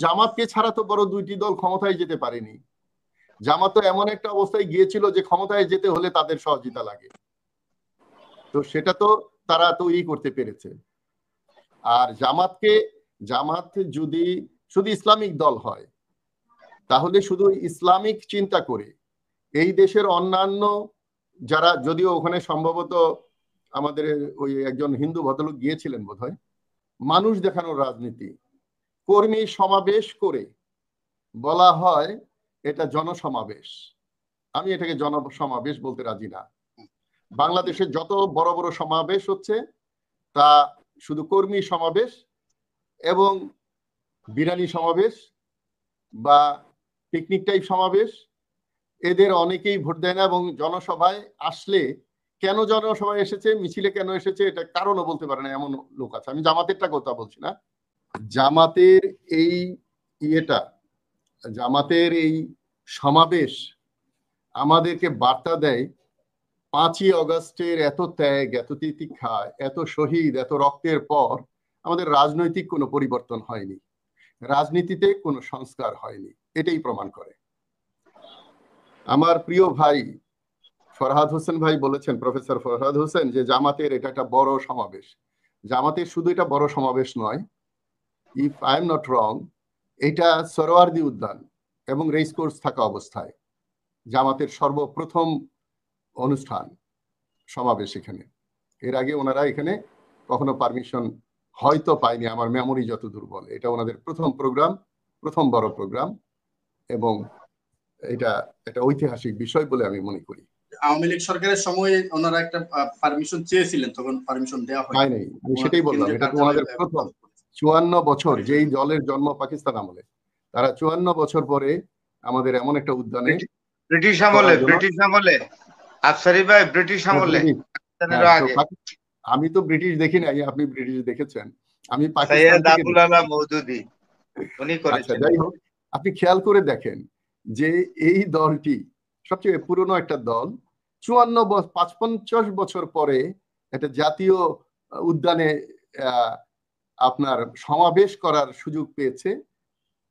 জামাতকে ছাড়া তো বড় দুইটি দল ক্ষমতায় যেতে পারেনি। জামাত তো এমন একটা অবস্থায় গিয়েছিল যে ক্ষমতায় যেতে হলে তাদের সহযোগিতা লাগে, তো সেটা তো তারা তৈরি করতে পেরেছে। আর জামাত যদি শুধু ইসলামিক দল হয়, তাহলে শুধু ইসলামিক চিন্তা করে এই দেশের অন্যান্য যারা, যদিও ওখানে সম্ভবত আমাদের ওই একজন হিন্দু ভদ্রলোক গিয়েছিলেন বোধহয়, মানুষ দেখানোর রাজনীতি, কর্মী সমাবেশ করে বলা হয় এটা জনসমাবেশ। আমি এটাকে জনসমাবেশ বলতে রাজি না। বাংলাদেশে যত বড় বড় সমাবেশ হচ্ছে তা শুধু কর্মী সমাবেশ এবং বিরানি সমাবেশ বা পিকনিক টাইপ সমাবেশ। এদের অনেকেই ভোট দেয় না, এবং জনসভায় আসলে কেন জনসভায় এসেছে, মিছিলে কেন এসেছে, এটা কারণও বলতে পারে না এমন লোক আছে। আমি জামাতেরটা কথা বলছি না। জামাতের এই জামাতের এই সমাবেশ আমাদেরকে বার্তা দেয় 5ই অগস্টের এত ত্যাগ, এত তিতিক্ষা, এত শহীদ, এত রক্তের পর আমাদের রাজনৈতিক কোনো পরিবর্তন হয়নি, রাজনীতিতে কোনো সংস্কার হয়নি, এটাই প্রমাণ করে। আমার প্রিয় ভাই ফরহাদ হোসেন ভাই বলেছেন, প্রফেসর ফরহাদ হোসেন, যে জামাতের এটা একটা বড় সমাবেশ। জামাতের শুধু এটা বড় সমাবেশ নয়, if I am not wrong, এটা সরোয়ার্দী উদ্যান এবং রেস কোর্স থাকা অবস্থায় জামাতের সর্বপ্রথম অনুষ্ঠান সমাবেশ এখানে। এর আগে ওনারা এখানে কখনো পারমিশন হয়তো পায়নি, আমার মেমোরি যত দুর্বল। এটা ওনাদের প্রথম প্রোগ্রাম, প্রথম বড় প্রোগ্রাম, এবং এটা একটা ঐতিহাসিক বিষয় বলে আমি মনে করি। আওয়ামী লীগ সরকারের সময় ওনারা একটা পারমিশন চেয়েছিলেন, তখন পারমিশন দেওয়া হয়নি। আমি সেটাই বললাম, এটা তো ওনাদের প্রথম 54 বছর, যেই দলের জন্ম পাকিস্তান আমলে, তারা 54 বছর পরে আমাদের এমন একটা উদ্যানে, ব্রিটিশ আমলে আফসারি ভাই, ব্রিটিশ আমলে। আমি তো ব্রিটিশ দেখি নাই, আপনি ব্রিটিশ দেখেছেন। আমি পাকিস্তান থেকে। আচ্ছা, যাই হোক, আপনি খেয়াল করে দেখেন যে এই দলটি সবচেয়ে পুরনো একটা দল, 55 বছর পরে একটা জাতীয় উদ্যানে আপনার সমাবেশ করার সুযোগ পেয়েছে,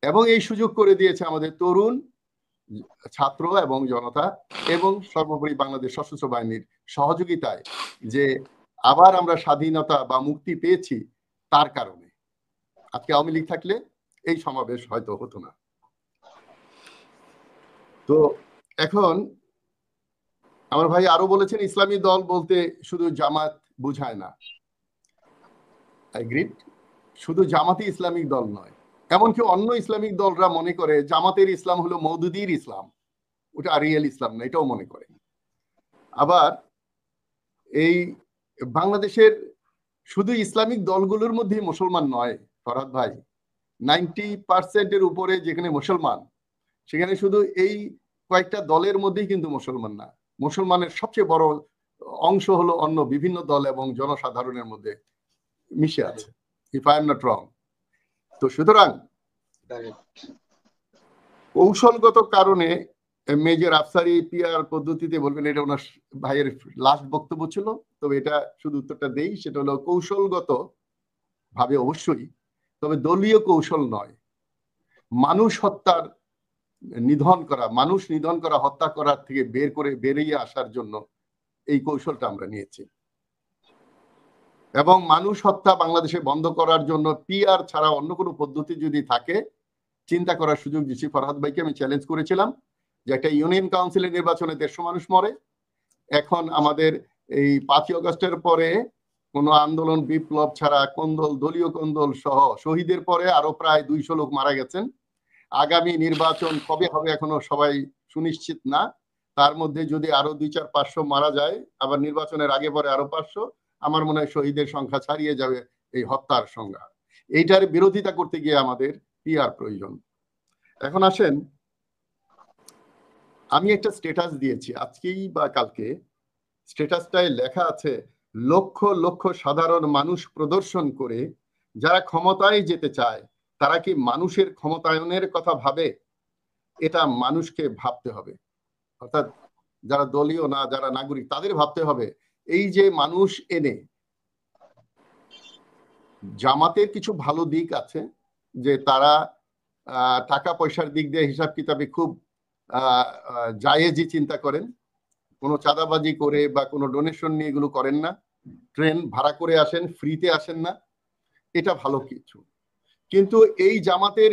এবং এই সুযোগ করে দিয়েছে আমাদের তরুণ ছাত্র এবং জনতা, এবং সর্বোপরি বাংলাদেশ সশস্ত্র বাহিনীর সহযোগিতায়, যে আবার আমরা স্বাধীনতা বা মুক্তি পেয়েছি তার কারণে। আজকে আওয়ামী লীগ থাকলে এই সমাবেশ হয়তো হতো না। তো এখন আমার ভাই আরো বলেছেন ইসলামী দল বলতে শুধু জামাত বুঝায় না। এগ্রিড, শুধু জামাতই ইসলামিক দল নয়, এমনকি অন্য ইসলামিক দলরা মনে করে জামাতের ইসলাম হলো মওদুদির ইসলাম, ওটা রিয়েল ইসলাম না, এটাও মনে করে। আবার এই বাংলাদেশের শুধু ইসলামিক দলগুলোর মধ্যেই মুসলমান নয় ফরহাদ ভাই, 90% উপরে যেখানে মুসলমান, সেখানে শুধু এই কয়েকটা দলের মধ্যেই কিন্তু মুসলমান না। মুসলমানের সবচেয়ে বড় অংশ হলো অন্য বিভিন্ন দল এবং জনসাধারণের মধ্যে মিশে আছে, if I am not wrong. তো সুতরাং কৌশলগত কারণে মেজর আফসারি পিআর পদ্ধতিতে বলবেন, এটা ওনার ভাইয়ের লাস্ট বক্তব্য ছিল, তবে এটা শুধু উত্তরটা দেই, সেটা হলো কৌশলগত ভাবে অবশ্যই, তবে দলীয় কৌশল নয়। মানুষ হত্যার মানুষ নিধন করা, হত্যা করার থেকে বেরিয়ে আসার জন্য এই কৌশলটা আমরা নিয়েছি, এবং মানুষ হত্যা বাংলাদেশে বন্ধ করার জন্য পিআর ছাড়া অন্য কোনো পদ্ধতি যদি থাকে চিন্তা করার সুযোগ দিচ্ছি। ফরহাদ ভাইকে আমি চ্যালেঞ্জ করেছিলাম যে একটা ইউনিয়ন কাউন্সিলের নির্বাচনে 150 মানুষ মরে, এখন আমাদের এই 5ই অগস্টের পরে কোনো আন্দোলন বিপ্লব ছাড়া দলীয় কোন্দল সহ শহীদের পরে আরো প্রায় 200 লোক মারা গেছেন। আগামী নির্বাচন কবে হবে এখনো সবাই সুনিশ্চিত না, তার মধ্যে যদি আরো 200-500 মারা যায়, আবার নির্বাচনের আগে পরে আরো 500, আমার মনে হয় শহীদের সংখ্যা ছাড়িয়ে যাবে এই হত্যার সংখ্যা। এইটার বিরোধিতা করতে গিয়ে আমাদের পিআর প্রয়োজন। এখন আসেন, আমি একটা স্ট্যাটাস দিয়েছি আজকেই বা কালকে, স্ট্যাটাসটায় লেখা আছে লক্ষ লক্ষ সাধারণ মানুষ প্রদর্শন করে যারা ক্ষমতায় যেতে চায় তারা কি মানুষের ক্ষমতায়নের কথা ভাবে? এটা মানুষকে ভাবতে হবে, অর্থাৎ যারা দলীয় না, যারা নাগরিক, তাদের ভাবতে হবে। এই যে মানুষ এনে, জামাতের কিছু ভালো দিক আছে যে তারা টাকা পয়সার দিক দিয়ে হিসাব কিতাবে খুব জায়েজি চিন্তা করেন, কোনো চাঁদাবাজি করে বা কোনো ডোনেশন নিয়ে এগুলো করেন না, ট্রেন ভাড়া করে আসেন, ফ্রিতে আসেন না, এটা ভালো কিছু। কিন্তু এই জামাতের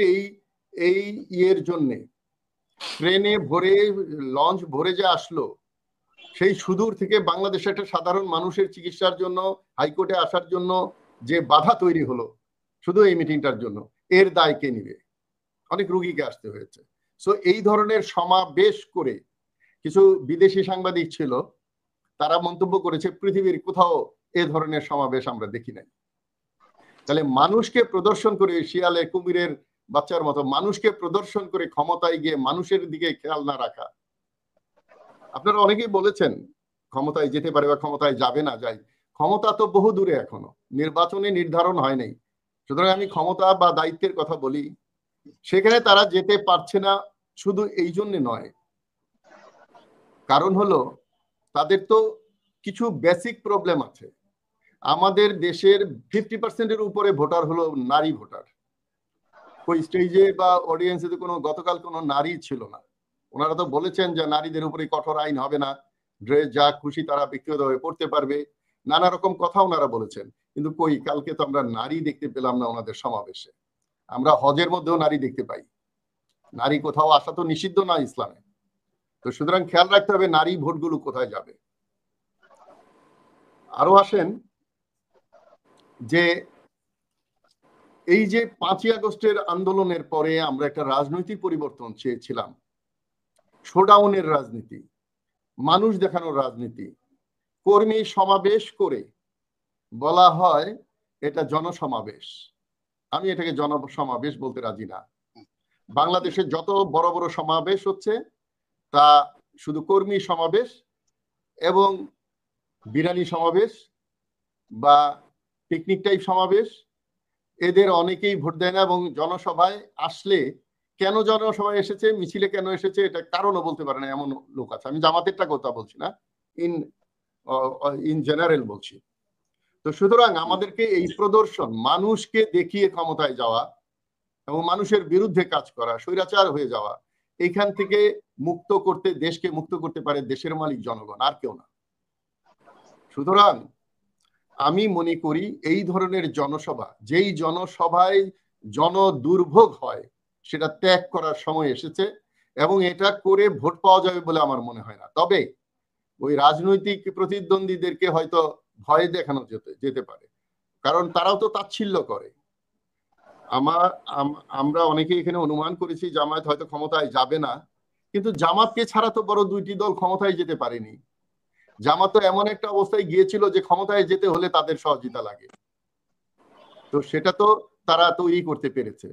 এই ইয়ের জন্যে ট্রেনে ভরে লঞ্চ ভরে যে আসলো, সেই সুদূর থেকে বাংলাদেশে একটা সাধারণ মানুষের চিকিৎসার জন্য হাইকোর্টে আসার জন্য যে বাধা তৈরি হলো শুধু এই মিটিংটার জন্য, এর দায় কে নিবে? অনেক রুগীকে আসতে হয়েছে। সো এই ধরনের সমাবেশ করে কিছু বিদেশি সাংবাদিক ছিল, তারা মন্তব্য করেছে পৃথিবীর কোথাও এ ধরনের সমাবেশ আমরা দেখি নাই। তাহলে মানুষকে প্রদর্শন করে, শিয়ালে কুমিরের বাচ্চার মতো মানুষকে প্রদর্শন করে ক্ষমতায় গিয়ে মানুষের দিকে খেয়াল না রাখা। আপনারা অনেকেই বলেছেন ক্ষমতায় যেতে পারে বা ক্ষমতায় যাবে না, যাই, ক্ষমতা তো বহু দূরে, এখনো নির্বাচনে নির্ধারণ হয় নাই। সুতরাং আমি ক্ষমতা বা দায়িত্বের কথা বলি, সেখানে তারা যেতে পারছে না শুধু এই জন্য নয়, কারণ হলো তাদের তো কিছু বেসিক প্রবলেম আছে। আমাদের দেশের 50% উপরে ভোটার হলো নারী ভোটার। ওই স্টেজে বা অডিয়েন্সে কোনো গতকাল কোনো নারী ছিল না। ওনারা তো বলেছেন যে নারীদের উপরে কঠোর আইন হবে না, ড্রেস যা খুশি তারা ব্যক্তিগতভাবে পড়তে পারবে, নানা রকম কথা ওনারা বলেছেন। কিন্তু কই, কালকে তো আমরা নারী দেখতে পেলাম না ওনাদের সমাবেশে। আমরা হজের মধ্যেও নারী দেখতে পাই, নারী কোথাও আসা তো নিষিদ্ধ না ইসলামে। তো সুতরাং খেয়াল রাখতে হবে নারী ভোটগুলো কোথায় যাবে। আরো আসেন যে এই যে 5ই আগস্টের আন্দোলনের পরে আমরা একটা রাজনৈতিক পরিবর্তন চেয়েছিলাম, শোডাউনের রাজনীতি, মানুষ দেখানোর রাজনীতি, কর্মী সমাবেশ করে বলা হয় এটা জনসমাবেশ। আমি এটাকে জনসমাবেশ বলতে রাজি না। বাংলাদেশে যত বড় বড় সমাবেশ হচ্ছে তা শুধু কর্মী সমাবেশ এবং বিরানি সমাবেশ বা পিকনিক টাইপ সমাবেশ। এদের অনেকেই ভোট দেয় না, এবং জনসভায় আসলে কেন জনসভায় এসেছে, মিছিলে কেন এসেছে, এটা কারণও বলতে পারে না এমন লোক আছে। আমি জামাতেরটা কথা বলছি না, ইন জেনারেল বলছি। তো সুতরাং আমাদেরকে এই প্রদর্শন, মানুষকে দেখিয়ে ক্ষমতায় যাওয়া এবং মানুষের বিরুদ্ধে কাজ করা, স্বৈরাচার হয়ে যাওয়া, এইখান থেকে মুক্ত করতে, দেশকে মুক্ত করতে পারে দেশের মালিক জনগণ, আর কেউ না। সুতরাং আমি মনে করি এই ধরনের জনসভা, যেই জনসভায় জনদুর্ভোগ হয়, সেটা ত্যাগ করার সময় এসেছে, এবং এটা করে ভোট পাওয়া যাবে বলে আমার মনে হয় না। তবে ওই রাজনৈতিক প্রতিদ্বন্দ্বীদেরকে হয়তো ভয় দেখানো যেতে পারে, কারণ তারাও তো তাচ্ছিল্য করে। আমরা অনেকে এখানে অনুমান করেছি জামায়াত হয়তো ক্ষমতায় যাবে না, কিন্তু জামাতকে ছাড়া তো বড় দুইটি দল ক্ষমতায় যেতে পারেনি। জামাত তো এমন একটা অবস্থায় গিয়েছিল যে ক্ষমতায় যেতে হলে তাদের সহযোগিতা লাগে, তো সেটা তো তারা তৈরি করতে পেরেছে।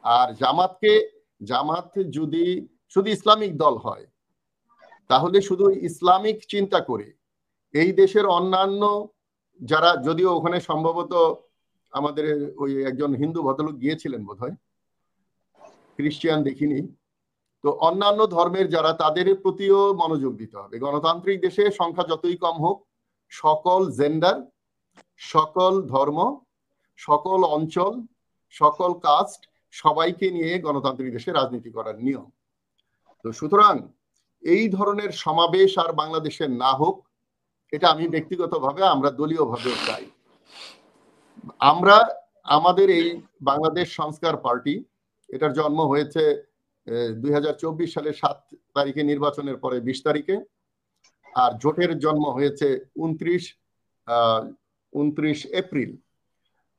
আর জামাত যদি শুধু ইসলামিক দল হয়, তাহলে শুধু ইসলামিক চিন্তা করে এই দেশের অন্যান্য যারা, যদিও ওখানে সম্ভবত আমাদের ওই একজন হিন্দু ভদ্রলোক গিয়েছিলেন বোধহয়, খ্রিস্টান দেখিনি, তো অন্যান্য ধর্মের যারা, তাদের প্রতিও মনোযোগ দিতে হবে। গণতান্ত্রিক দেশে সংখ্যা যতই কম হোক, সকল জেন্ডার, সকল ধর্ম, সকল অঞ্চল, সকল কাস্ট, সবাইকে নিয়ে গণতান্ত্রিক দেশে রাজনীতি করার নিয়ম। তো সুতরাং এই ধরনের সমাবেশ আর বাংলাদেশে না হোক, এটা আমি ব্যক্তিগতভাবে, আমরা দলীয়ভাবে চাই। আমরা আমাদের এই বাংলাদেশ সংস্কার পার্টি, এটার জন্ম হয়েছে 2024 সালের 7 তারিখে, নির্বাচনের পরে 20 তারিখে, আর জোটের জন্ম হয়েছে 29 এপ্রিল।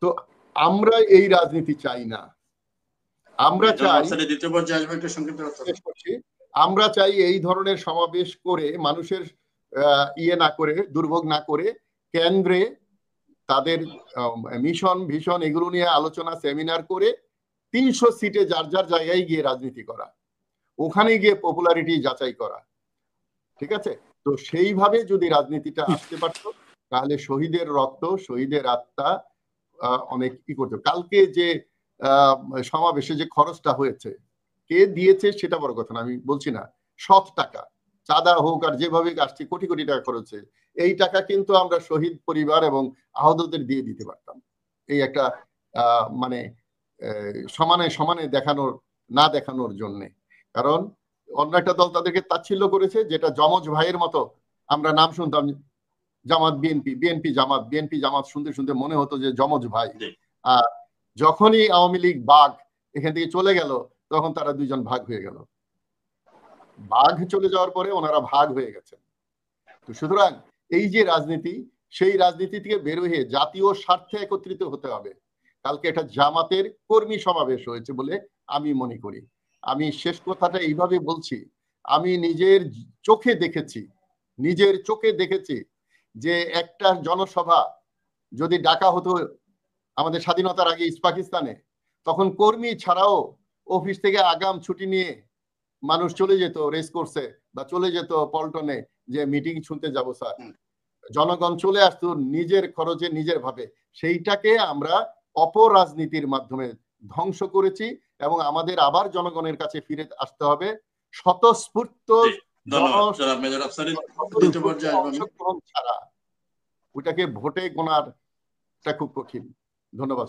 তো আমরা এই রাজনীতি চাই না। আমরা চাই, আমরা চাই এই ধরনের সমাবেশ করে মানুষের ইয়ে না করে, দুর্ভোগ না করে, কেন্দ্রে তাদের মিশন ভীষণ এগুলো নিয়ে আলোচনা, সেমিনার করে 300 সিটে যার যার জায়গায় গিয়ে রাজনীতি করা, ওখানে গিয়ে পপুলারিটি যাচাই করা। ঠিক আছে? তো সেইভাবে যদি রাজনীতিটা আসতে পারতো, তাহলে শহীদের রক্ত, শহীদের আত্মা অনেক কি করতো। কালকে যে সমাবেশে যে খরচটা হয়েছে, কে দিয়েছে সেটা বড় কথা না, আমি বলছি না, সৎ টাকা, চাঁদা হোক আর যেভাবে আসছে, কোটি কোটি টাকা খরচ, এই টাকা কিন্তু আমরা শহীদ পরিবার এবং আহতদের দিয়ে দিতে পারতাম। এই একটা মানে সমানে সমানে দেখানোর না দেখানোর জন্যে। কারণ অন্য একটা দল তাদেরকে তাচ্ছিল্য করেছে, যেটা যমজ ভাইয়ের মতো আমরা নাম শুনতাম, জামাত বিএনপি, বিএনপি জামাত, বিএনপি জামাত শুনতে শুনতে মনে হতো যে যমজ ভাই। আর যখনই আওয়ামী লীগ বাঘ এখান থেকে চলে গেল, তখন তারা দুইজন ভাগ হয়ে গেল। বাঘ চলে যাওয়ার পরে ওনারা ভাগ হয়ে গেছেন। তো সুতরাং এই যে রাজনীতি, সেই রাজনীতি থেকে বের হয়ে জাতীয় স্বার্থে একত্রিত হতে হবে। কালকে একটা জামাতের কর্মী সমাবেশ হয়েছে বলে আমি মনে করি। আমি শেষ কথাটা এইভাবে বলছি, আমি নিজের চোখে দেখেছি যে একটা জনসভা যদি ডাকা হতো আমাদের স্বাধীনতার আগে ইস্ট পাকিস্তানে, তখন কর্মী ছাড়াও অফিস থেকে আগাম ছুটি নিয়ে মানুষ চলে যেত রেস কোর্সে বা চলে যেত পল্টনে, যে মিটিং শুনতে যাব স্যার। জনগণ চলে আসতো নিজের খরচে নিজের ভাবে। সেইটাকে আমরা অপরাজনীতির মাধ্যমে ধ্বংস করেছি এবং আমাদের আবার জনগণের কাছে ফিরে আসতে হবে স্বতঃস্ফূর্ত অংশগ্রহণ ছাড়া। ওটাকে ভোটে গোনারটা খুব কঠিন। ধন্যবাদ।